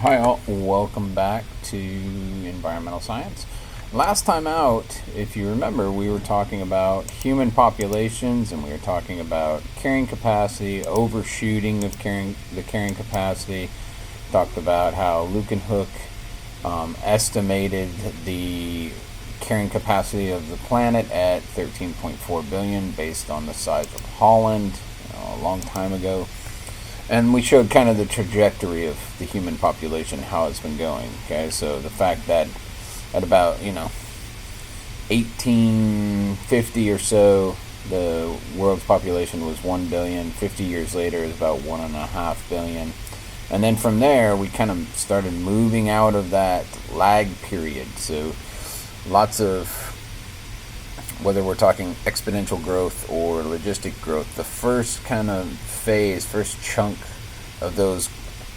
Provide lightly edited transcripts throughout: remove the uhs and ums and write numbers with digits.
Hi all, welcome back to environmental science. Last time out, if you remember, we were talking about human populations and we were talking about carrying capacity, overshooting of the carrying capacity. Talked about how Luke and Hook estimated the carrying capacity of the planet at 13.4 billion based on the size of Holland, a long time ago. And we showed kind of the trajectory of the human population, how it's been going. Okay, so the fact that at about 1850 or so, the world's population was 1 billion. 50 years later, it was about 1.5 billion. And then from there, we kind of started moving out of that lag period. So lots of, whether we're talking exponential growth or logistic growth, the first kind of phase, first chunk of those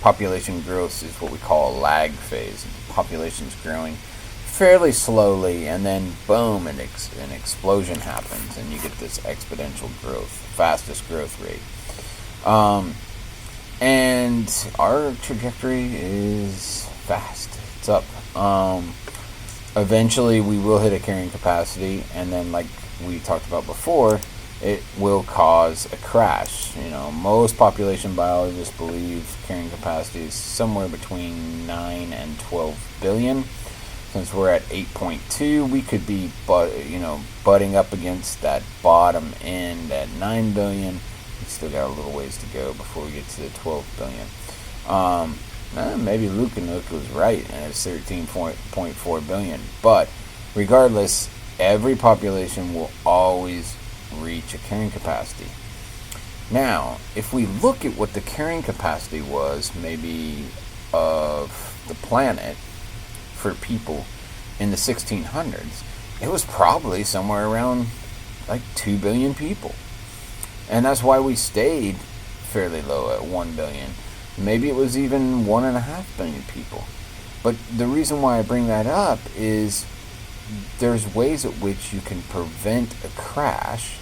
population growths is what we call a lag phase. The population's growing fairly slowly, and then boom, an explosion happens, and you get this exponential growth, fastest growth rate. And our trajectory is fast. It's up. Eventually we will hit a carrying capacity, and then like we talked about before, it will cause a crash. Most population biologists believe carrying capacity is somewhere between 9 and 12 billion. Since we're at 8.2, we could be butting up against that bottom end at 9 billion. We still got a little ways to go before we get to the 12 billion. Maybe Luke and Hook was right, and it's 13.4 billion. But regardless, every population will always reach a carrying capacity. Now, if we look at what the carrying capacity was, maybe of the planet for people in the 1600s, it was probably somewhere around like 2 billion people. And that's why we stayed fairly low at 1 billion. Maybe it was even 1.5 billion people. But the reason why I bring that up is there's ways at which you can prevent a crash.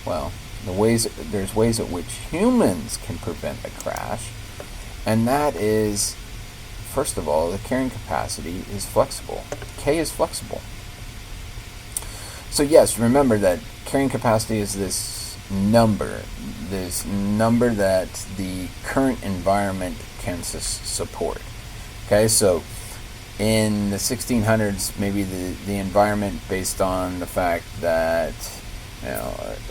Well, there's ways at which humans can prevent a crash. And that is, first of all, the carrying capacity is flexible. K is flexible. So yes, remember that carrying capacity is this number that the current environment can support. Okay, so in the 1600s, maybe the environment, based on the fact that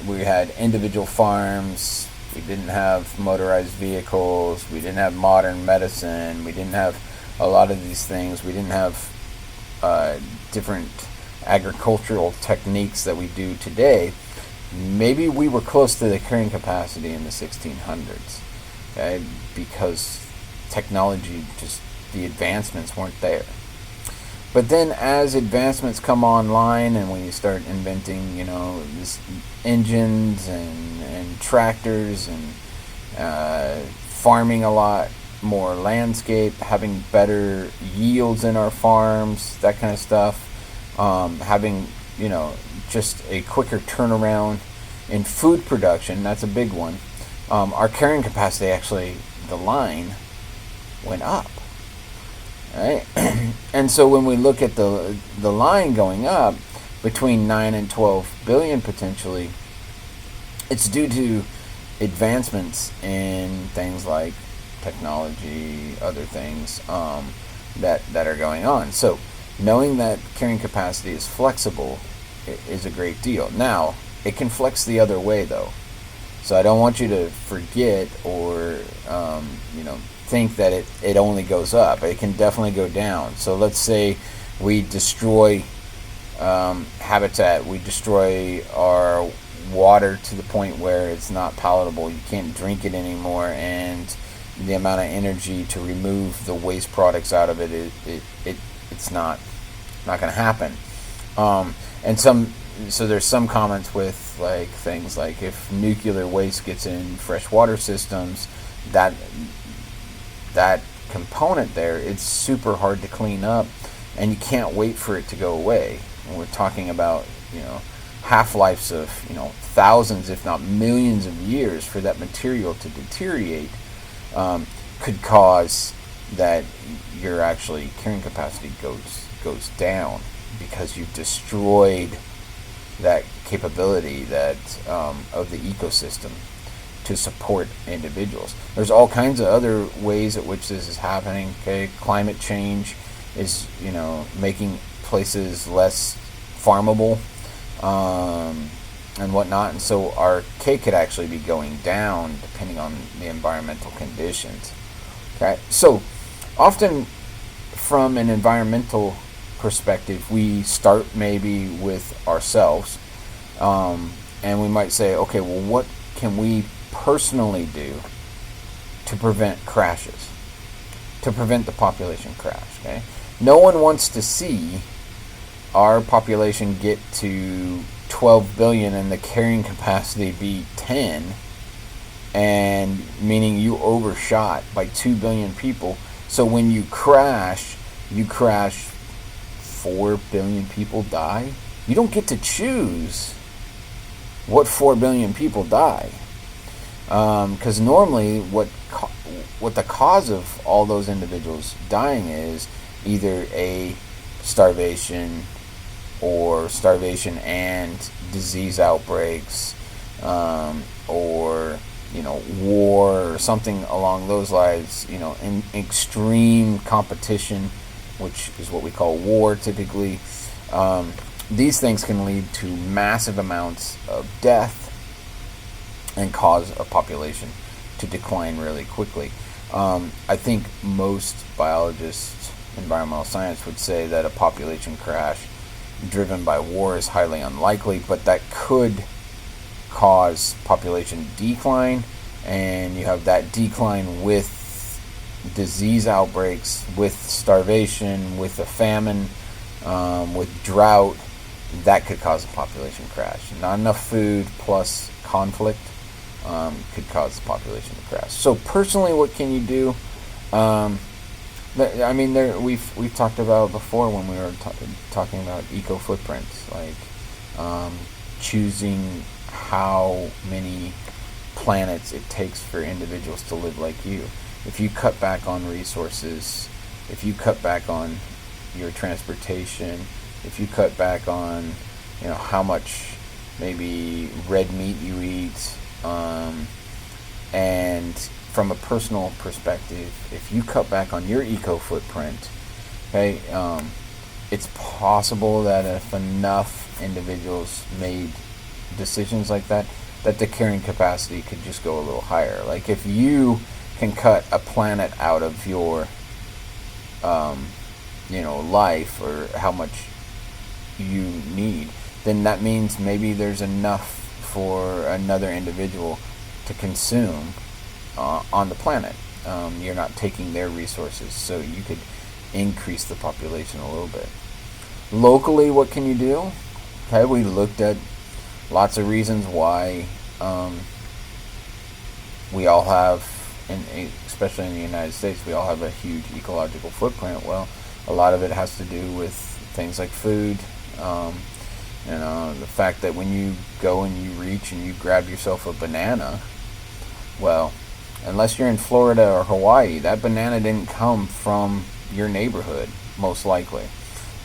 we had individual farms, we didn't have motorized vehicles, we didn't have modern medicine, we didn't have a lot of these things, we didn't have different agricultural techniques that we do today. Maybe we were close to the carrying capacity in the 1600s, okay, because technology, just the advancements weren't there. But then as advancements come online, and when you start inventing, this engines and tractors and farming a lot more landscape, having better yields in our farms, that kind of stuff, having, just a quicker turnaround in food production, that's a big one. Our carrying capacity, actually, the line went up. Right? And so when we look at the line going up between 9 and 12 billion potentially, it's due to advancements in things like technology, other things that are going on. So knowing that carrying capacity is flexible is a great deal. Now, it can flex the other way though. So I don't want you to forget or think that it only goes up. It can definitely go down. So let's say we destroy habitat, we destroy our water to the point where it's not palatable. You can't drink it anymore, and the amount of energy to remove the waste products out of it's not going to happen. So there's some comments with like things like if nuclear waste gets in freshwater systems, that component there, it's super hard to clean up, and you can't wait for it to go away. And we're talking about half-lives of thousands, if not millions of years for that material to deteriorate. Could cause that your actually carrying capacity goes down, because you've destroyed that capability that of the ecosystem to support individuals. There's all kinds of other ways at which this is happening. Okay, climate change is, making places less farmable, and whatnot, and so our K could actually be going down depending on the environmental conditions. Okay, so often from an environmental perspective, we start maybe with ourselves, and we might say, okay, well, what can we personally do to prevent crashes, to prevent the population crash? Okay, no one wants to see our population get to 12 billion and the carrying capacity be 10, and meaning you overshot by 2 billion people. So when you crash 4 billion people die. You don't get to choose what 4 billion people die, because normally what the cause of all those individuals dying is either a starvation, or starvation and disease outbreaks, or war or something along those lines. In extreme competition, which is what we call war typically. These things can lead to massive amounts of death and cause a population to decline really quickly. I think most biologists, environmental science, would say that a population crash driven by war is highly unlikely, but that could cause population decline, and you have that decline with disease outbreaks, with starvation, with a famine, with drought. That could cause a population crash. Not enough food plus conflict could cause the population to crash. So personally, what can you do? We've talked about before when we were talking about eco footprints, like choosing how many planets it takes for individuals to live like you. If you cut back on resources, if you cut back on your transportation, if you cut back on, how much maybe red meat you eat, and from a personal perspective, if you cut back on your eco footprint, okay, it's possible that if enough individuals made decisions like that, that the carrying capacity could just go a little higher. Like if you can cut a planet out of your life, or how much you need, then that means maybe there's enough for another individual to consume on the planet. You're not taking their resources, so you could increase the population a little bit. Locally, what can you do? Okay, we looked at lots of reasons why we all have, especially in the United States, we all have a huge ecological footprint. Well, a lot of it has to do with things like food. The fact that when you go and you reach and you grab yourself a banana, well, unless you're in Florida or Hawaii, that banana didn't come from your neighborhood, most likely.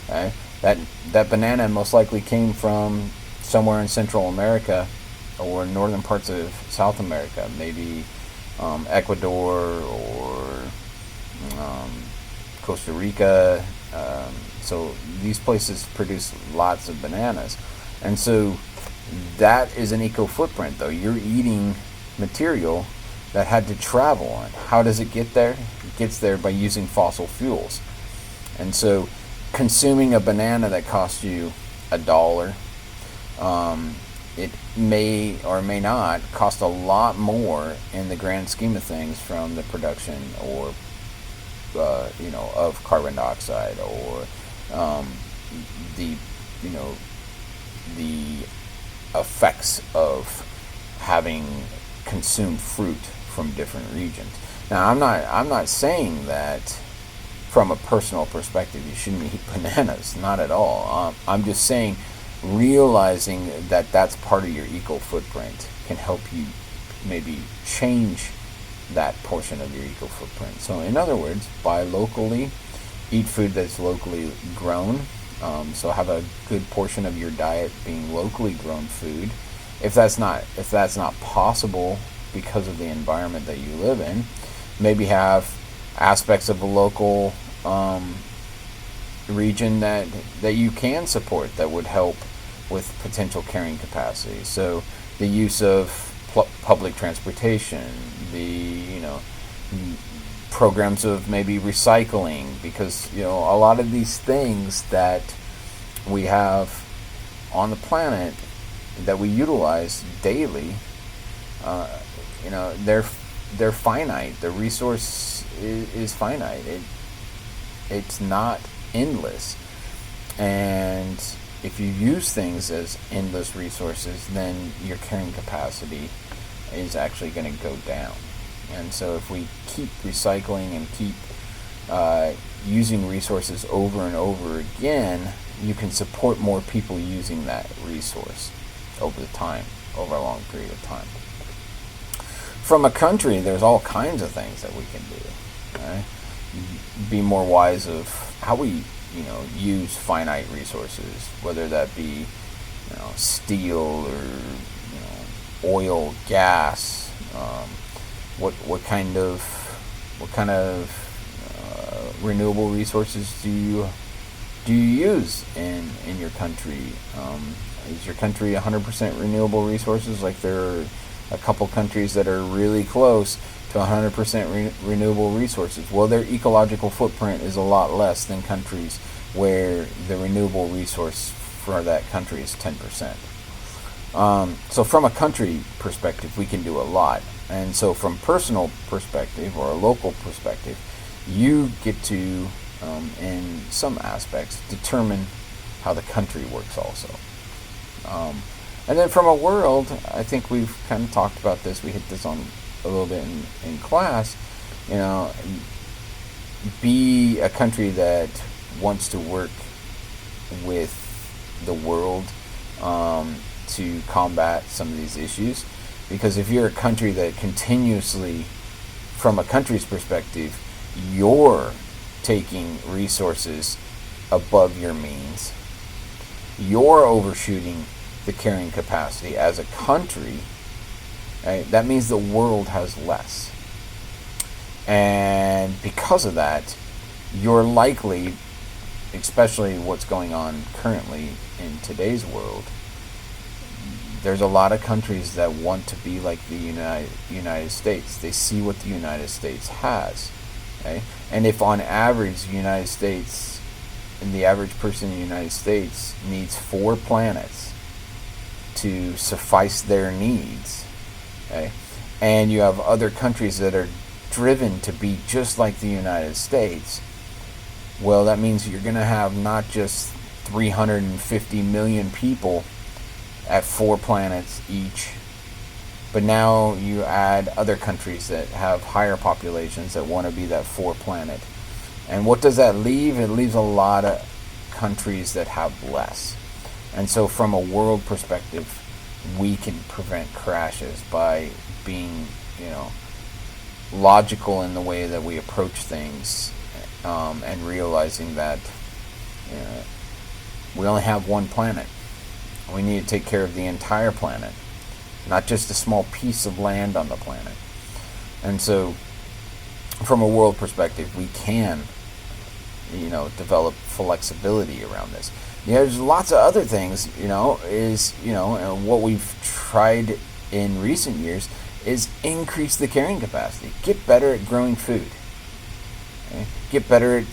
Okay? That banana most likely came from somewhere in Central America or northern parts of South America, maybe Ecuador or Costa Rica. So these places produce lots of bananas. And so that is an eco footprint, though. You're eating material that had to travel on. How does it get there? It gets there by using fossil fuels. And so consuming a banana that costs you $1, it may or may not cost a lot more in the grand scheme of things from the production or of carbon dioxide, or the effects of having consumed fruit from different regions. Now, I'm not saying that from a personal perspective you shouldn't eat bananas, not at all. I'm just saying realizing that that's part of your eco footprint can help you maybe change that portion of your eco footprint. So in other words, buy locally, eat food that's locally grown. So have a good portion of your diet being locally grown food. If that's not possible because of the environment that you live in, maybe have aspects of a local region that you can support that would help with potential carrying capacity. So the use of public transportation, the programs of maybe recycling, because a lot of these things that we have on the planet that we utilize daily, they're finite. The resource is finite. It's not endless. And if you use things as endless resources, then your carrying capacity is actually going to go down. And so if we keep recycling and keep using resources over and over again, you can support more people using that resource over a long period of time. From a country, there's all kinds of things that we can do. Right? Be more wise of how we use finite resources, whether that be steel or oil, gas. What kind of renewable resources do you use in your country? Is your country 100% renewable resources? Like there are a couple countries that are really close to 100% renewable resources. Well, their ecological footprint is a lot less than countries where the renewable resource for that country is 10%. So from a country perspective, we can do a lot. And so from personal perspective or a local perspective, you get to, in some aspects, determine how the country works also. And then from a world, I think we've kind of talked about this. We hit this on a little bit in class. Be a country that wants to work with the world to combat some of these issues. Because if you're a country that continuously, from a country's perspective, you're taking resources above your means, you're overshooting the carrying capacity as a country, right? That means the world has less. And because of that, you're likely, especially what's going on currently in today's world, there's a lot of countries that want to be like the United States. They see what the United States has. Okay? And if on average the United States, and the average person in the United States needs 4 planets to suffice their needs, okay? And you have other countries that are driven to be just like the United States, well, that means you're going to have not just 350 million people at 4 planets each, but now you add other countries that have higher populations that want to be that 4 planet. And what does that leave? It leaves a lot of countries that have less. And so from a world perspective, we can prevent crashes by being, logical in the way that we approach things, and realizing that we only have 1 planet. We need to take care of the entire planet, not just a small piece of land on the planet. And so from a world perspective, we can, develop flexibility around this. There's lots of other things, and what we've tried in recent years is increase the carrying capacity. Get better at growing food. Okay? Get better at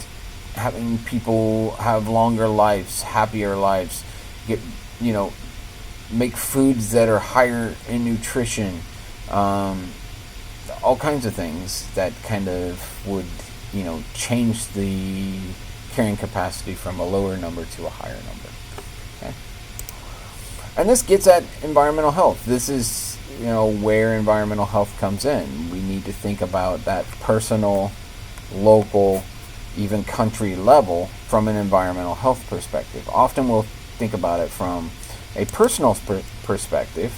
having people have longer lives, happier lives. Make foods that are higher in nutrition. All kinds of things that kind of would, change the carrying capacity from a lower number to a higher number. Okay? And this gets at environmental health. This is, where environmental health comes in. We need to think about that personal, local, even country level from an environmental health perspective. Often we'll think about it from a personal perspective,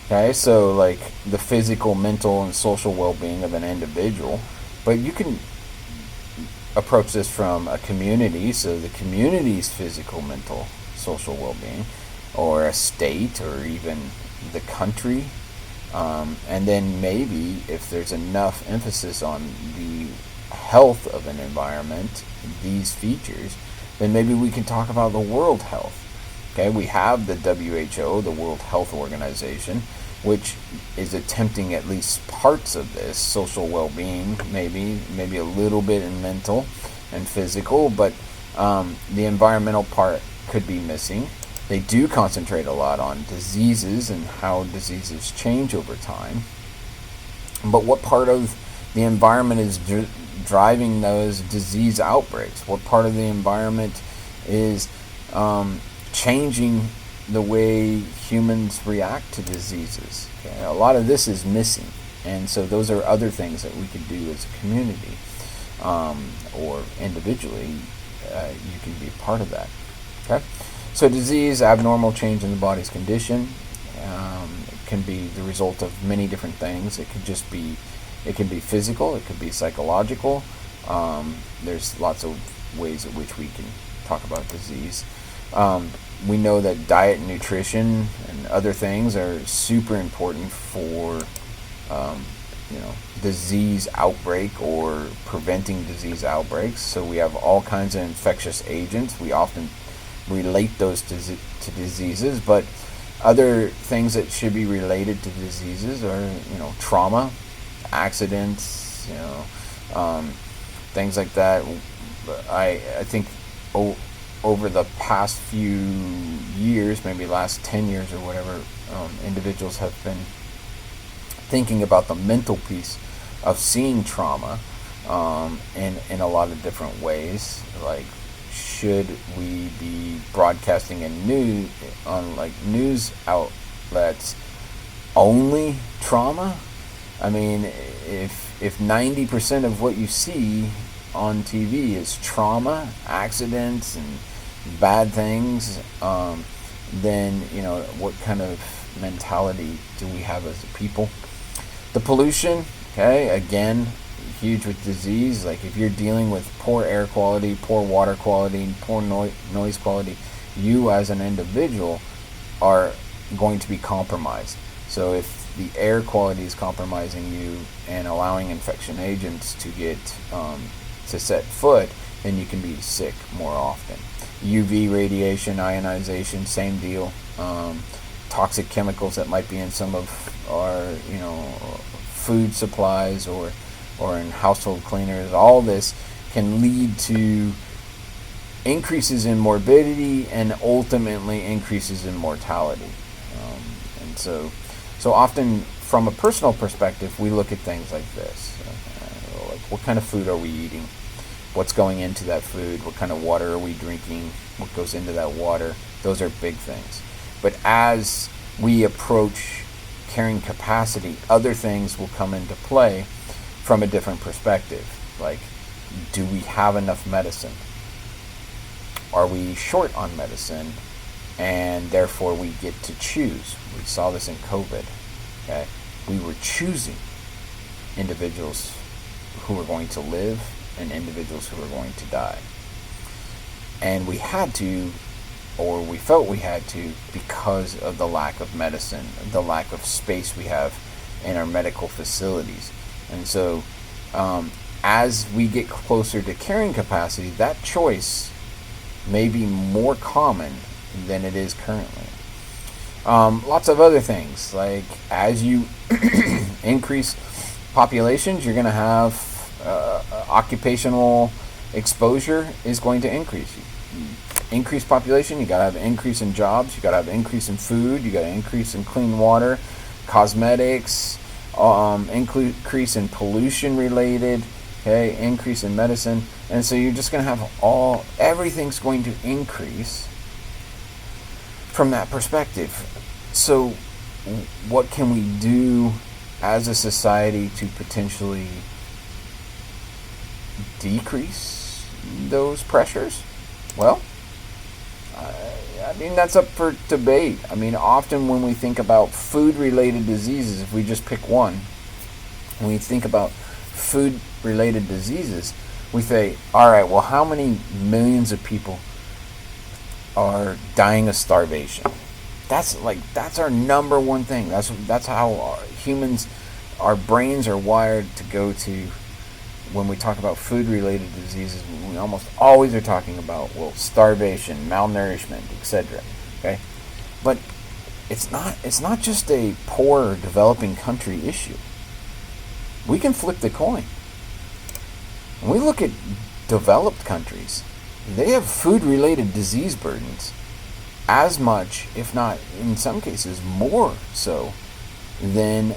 Okay, so like the physical, mental, and social well-being of an individual, but you can approach this from a community, so the community's physical, mental, social well-being, or a state, or even the country. And then maybe if there's enough emphasis on the health of an environment, these features, then maybe we can talk about the world health. Okay, we have the WHO, the World Health Organization, which is attempting at least parts of this social well-being, maybe a little bit in mental and physical, but the environmental part could be missing. They do concentrate a lot on diseases and how diseases change over time. But what part of the environment is driving those disease outbreaks? What part of the environment is changing the way humans react to diseases? Okay? A lot of this is missing. And so those are other things that we could do as a community or individually. You can be a part of that. Okay? So disease, abnormal change in the body's condition, it can be the result of many different things. It can be physical, it could be psychological. There's lots of ways in which we can talk about disease. We know that diet and nutrition and other things are super important for disease outbreak or preventing disease outbreaks. So we have all kinds of infectious agents. We often relate those to diseases, but other things that should be related to diseases are trauma, accidents, things like that. I think over the past few years, maybe last 10 years or whatever, individuals have been thinking about the mental piece of seeing trauma in a lot of different ways. Like, should we be broadcasting on news outlets only trauma? I mean, if 90% of what you see on TV is trauma, accidents, and bad things, then what kind of mentality do we have as a people? The pollution, okay, again, huge with disease. Like if you're dealing with poor air quality, poor water quality, and poor noise quality, you as an individual are going to be compromised. So if the air quality is compromising you and allowing infection agents to get to set foot, then you can be sick more often. UV radiation, ionization, same deal. Toxic chemicals that might be in some of our food supplies or in household cleaners, all this can lead to increases in morbidity and ultimately increases in mortality. And so often from a personal perspective, we look at things like this. Like what kind of food are we eating? What's going into that food? What kind of water are we drinking? What goes into that water? Those are big things. But as we approach carrying capacity, other things will come into play from a different perspective. Like, do we have enough medicine? Are we short on medicine? And therefore we get to choose. We saw this in COVID. Okay? We were choosing individuals who were going to live and individuals who were going to die. And we had to, or we felt we had to, because of the lack of medicine, the lack of space we have in our medical facilities. And so as we get closer to carrying capacity, that choice may be more common than it is currently. Lots of other things, like as you increase populations, you're going to have occupational exposure is going to increase. Increased population, you got to have an increase in jobs, you got to have an increase in food, you got an increase in clean water, cosmetics, increase in pollution related, okay, increase in medicine. And so you're just going to have everything's going to increase from that perspective. So what can we do as a society to potentially decrease those pressures? Well, I mean, that's up for debate. I mean, often when we think about food-related diseases, if we just pick one, when we think about food-related diseases, we say, all right, well, how many millions of people are dying of starvation? That's our number one thing. That's how humans, our brains are wired to go to. When we talk about food-related diseases, we almost always are talking about, well, starvation, malnourishment, etc. Okay, but it's not just a poor developing country issue. We can flip the coin. When we look at developed countries, they have food-related disease burdens as much, if not in some cases more so, than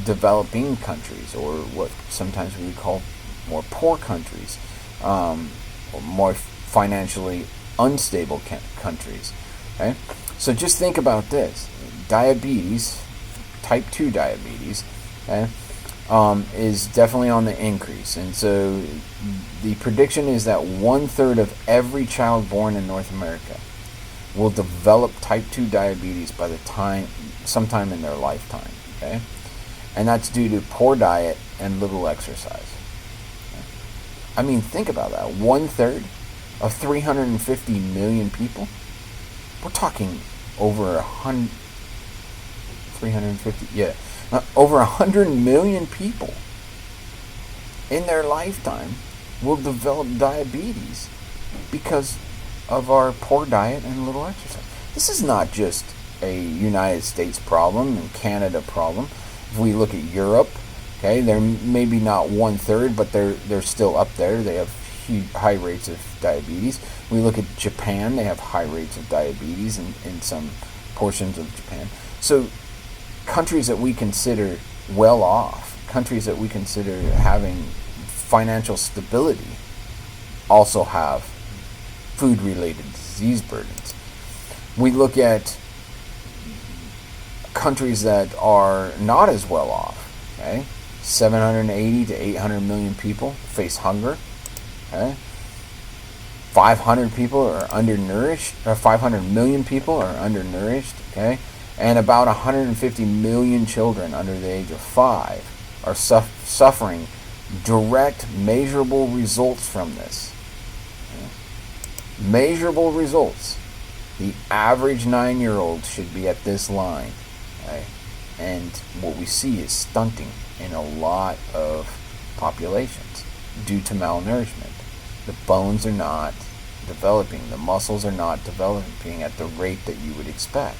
developing countries, or what sometimes we would call more poor countries, or more financially unstable countries. Okay? So just think about this. Diabetes, type 2 diabetes, okay, is definitely on the increase. And so the prediction is that 1/3 of every child born in North America will develop type 2 diabetes by the time, sometime in their lifetime. Okay? And that's due to poor diet and little exercise. I mean, think about that. 1/3 of 350 million people. We're talking over 100 million people in their lifetime will develop diabetes because of our poor diet and little exercise. This is not just a United States problem and Canada problem. If we look at Europe, okay, they're maybe not 1/3, but they're still up there. They have high rates of diabetes. We look at Japan; they have high rates of diabetes in some portions of Japan. So, countries that we consider well off, countries that we consider having financial stability, also have food-related disease burdens. We look at countries that are not as well off, okay? 780 to 800 million people face hunger, okay? 500 people are undernourished, or 500 million people are undernourished, okay? And about 150 million children under the age of 5 are suffering direct, measurable results from this. Okay? Measurable results. The average 9-year-old should be at this line. Okay? And what we see is stunting in a lot of populations due to malnourishment. The bones are not developing. The muscles are not developing at the rate that you would expect.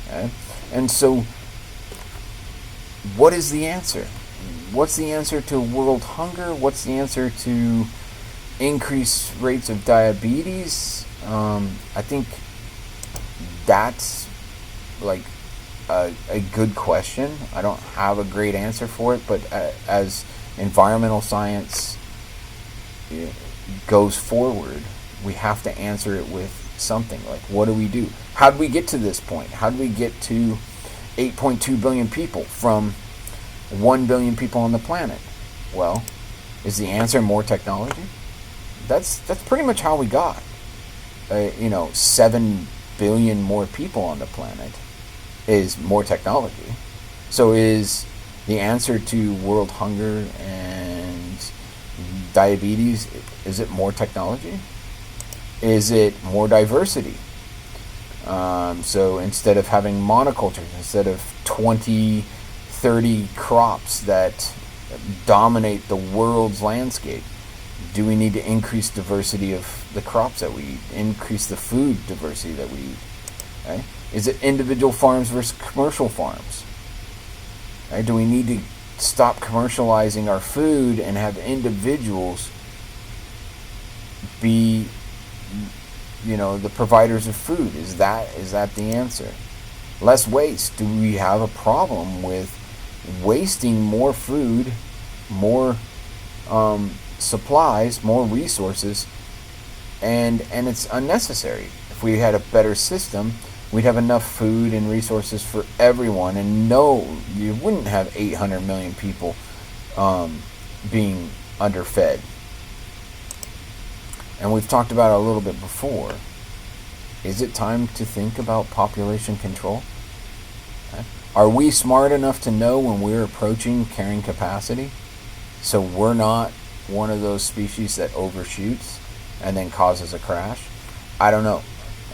Okay? And so, what is the answer? What's the answer to world hunger? What's the answer to increased rates of diabetes? I think that's like a good question. I don't have a great answer for it, but as environmental science goes forward, we have to answer it with something. Like, what do we do? How did we get to this point? How did we get to 8.2 billion people from 1 billion people on the planet? Well, is the answer more technology? That's pretty much how we got 7 billion more people on the planet is more technology. So is the answer to world hunger and diabetes, is it more technology? Is it more diversity? So instead of having monocultures, instead of 20, 30 crops that dominate the world's landscape, do we need to increase diversity of the crops that we eat, increase the food diversity that we eat? Okay? Is it individual farms versus commercial farms? Okay? Do we need to stop commercializing our food and have individuals be, the providers of food? Is that the answer? Less waste. Do we have a problem with wasting more food, more supplies, more resources, and it's unnecessary? If we had a better system, we'd have enough food and resources for everyone, and no, you wouldn't have 800 million people being underfed. And we've talked about it a little bit before. Is it time to think about population control? Are we smart enough to know when we're approaching carrying capacity, so we're not one of those species that overshoots and then causes a crash? I don't know.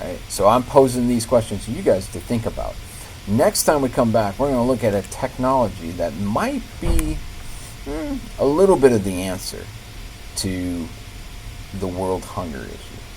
Right? So I'm posing these questions to you guys to think about. Next time we come back, we're going to look at a technology that might be a little bit of the answer to the world hunger issue.